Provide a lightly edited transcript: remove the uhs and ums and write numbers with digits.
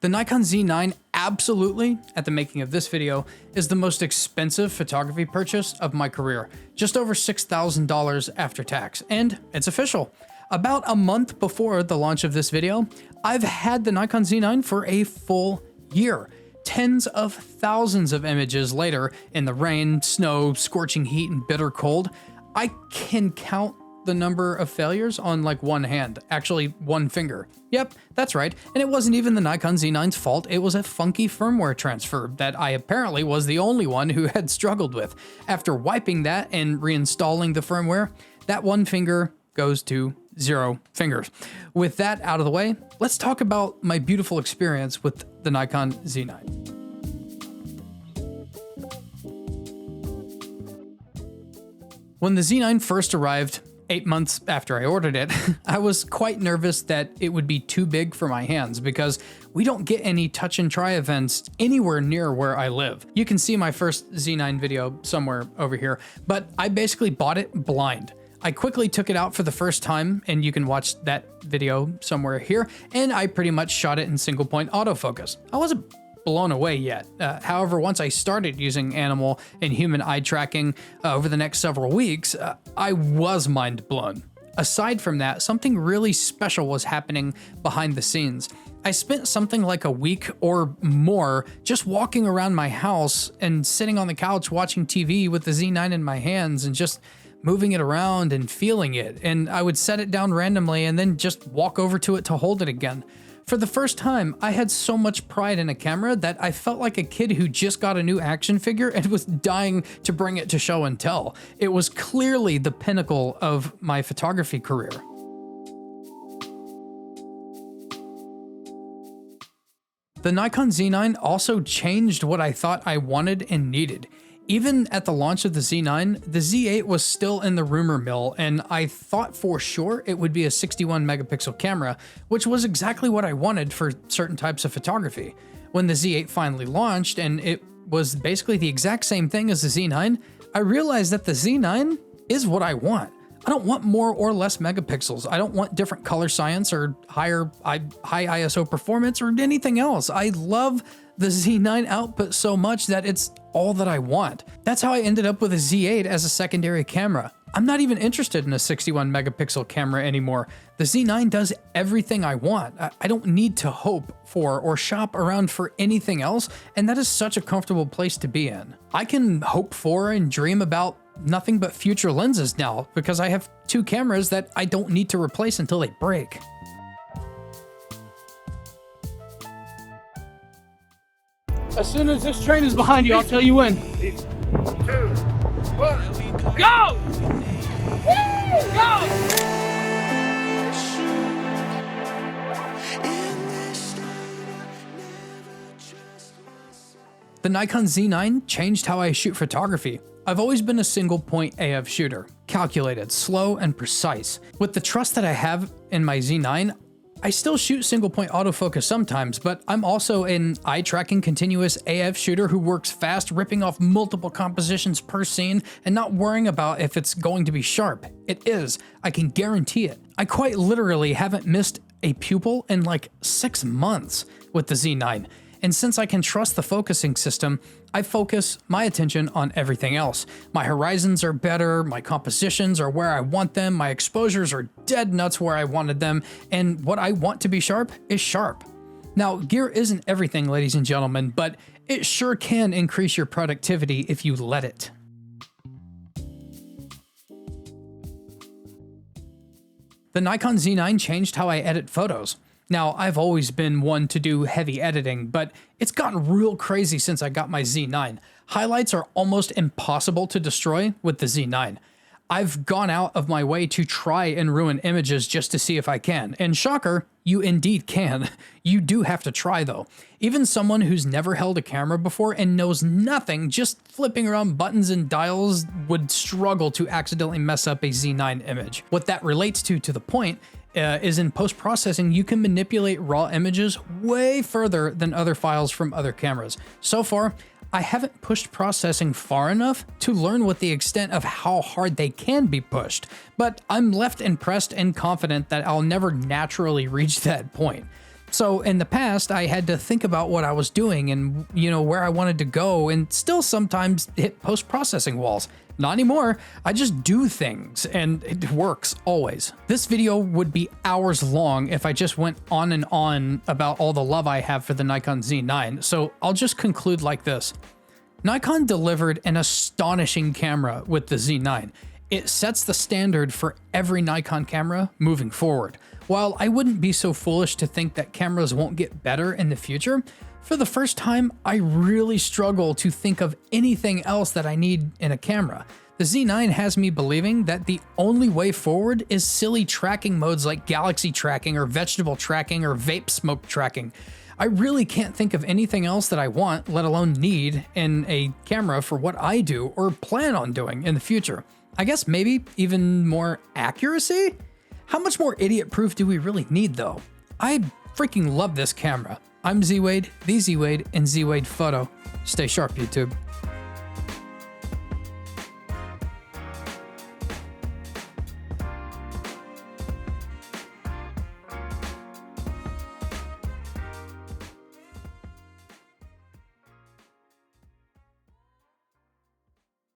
The Nikon Z9 absolutely, at the making of this video, is the most expensive photography purchase of my career, just over $6,000 after tax, and it's official. About a month before the launch of this video, I've had the Nikon Z9 for a full year. Tens of thousands of images later, in the rain, snow, scorching heat, and bitter cold, I can count the number of failures on like one hand, actually one finger. Yep, that's right, and it wasn't even the Nikon Z9's fault, it was a funky firmware transfer that I apparently was the only one who had struggled with. After wiping that and reinstalling the firmware, that one finger goes to 0 fingers. With that out of the way, let's talk about my beautiful experience with the Nikon Z9. When the Z9 first arrived, 8 months after I ordered it, I was quite nervous that it would be too big for my hands because we don't get any touch and try events anywhere near where I live. You can see my first Z9 video somewhere over here, but I basically bought it blind. I quickly took it out for the first time, and you can watch that video somewhere here, and I pretty much shot it in single point autofocus. I wasn't blown away yet. However, once I started using animal and human eye tracking over the next several weeks, I was mind blown. Aside from that, something really special was happening behind the scenes. I spent something like a week or more just walking around my house and sitting on the couch watching TV with the Z9 in my hands and just moving it around and feeling it. And I would set it down randomly and then just walk over to it to hold it again. For the first time, I had so much pride in a camera that I felt like a kid who just got a new action figure and was dying to bring it to show and tell. It was clearly the pinnacle of my photography career. The Nikon Z9 also changed what I thought I wanted and needed. Even at the launch of the Z9, the Z8 was still in the rumor mill, and I thought for sure it would be a 61 megapixel camera, which was exactly what I wanted for certain types of photography. When the Z8 finally launched, and it was basically the exact same thing as the Z9, I realized that the Z9 is what I want. I don't want more or less megapixels. I don't want different color science or high ISO performance or anything else. I love the Z9 output so much that it's all that I want. That's how I ended up with a Z8 as a secondary camera. I'm not even interested in a 61 megapixel camera anymore. The Z9 does everything I want. I don't need to hope for or shop around for anything else, and that is such a comfortable place to be in. I can hope for and dream about nothing but future lenses now because I have 2 cameras that I don't need to replace until they break. As soon as this train is behind you, I'll tell you when. 3, 2, 1, go! Woo! Go! The Nikon Z9 changed how I shoot photography. I've always been a single point AF shooter, calculated, slow, and precise. With the trust that I have in my Z9, I still shoot single point autofocus sometimes, but I'm also an eye tracking continuous AF shooter who works fast, ripping off multiple compositions per scene and not worrying about if it's going to be sharp. It is. I can guarantee it. I quite literally haven't missed a pupil in like 6 months with the Z9. And since I can trust the focusing system, I focus my attention on everything else. My horizons are better, my compositions are where I want them, my exposures are dead nuts where I wanted them, and what I want to be sharp is sharp. Now, gear isn't everything, ladies and gentlemen, but it sure can increase your productivity if you let it. The Nikon Z9 changed how I edit photos. Now, I've always been one to do heavy editing, but it's gotten real crazy since I got my Z9. Highlights are almost impossible to destroy with the Z9. I've gone out of my way to try and ruin images just to see if I can. And shocker, you indeed can. You do have to try though. Even someone who's never held a camera before and knows nothing, just flipping around buttons and dials would struggle to accidentally mess up a Z9 image. What that relates to the point is in post-processing, you can manipulate raw images way further than other files from other cameras. So far, I haven't pushed processing far enough to learn what the extent of how hard they can be pushed, but I'm left impressed and confident that I'll never naturally reach that point. So in the past, I had to think about what I was doing and, where I wanted to go, and still sometimes hit post-processing walls. Not anymore. I just do things and it works always. This video would be hours long if I just went on and on about all the love I have for the Nikon Z9. So I'll just conclude like this. Nikon delivered an astonishing camera with the Z9. It sets the standard for every Nikon camera moving forward. While I wouldn't be so foolish to think that cameras won't get better in the future, for the first time, I really struggle to think of anything else that I need in a camera. The Z9 has me believing that the only way forward is silly tracking modes like galaxy tracking or vegetable tracking or vape smoke tracking. I really can't think of anything else that I want, let alone need, in a camera for what I do or plan on doing in the future. I guess maybe even more accuracy? How much more idiot-proof do we really need though? I freaking love this camera. I'm Z-Wade, the Z-Wade, and Z-Wade Photo. Stay sharp, YouTube.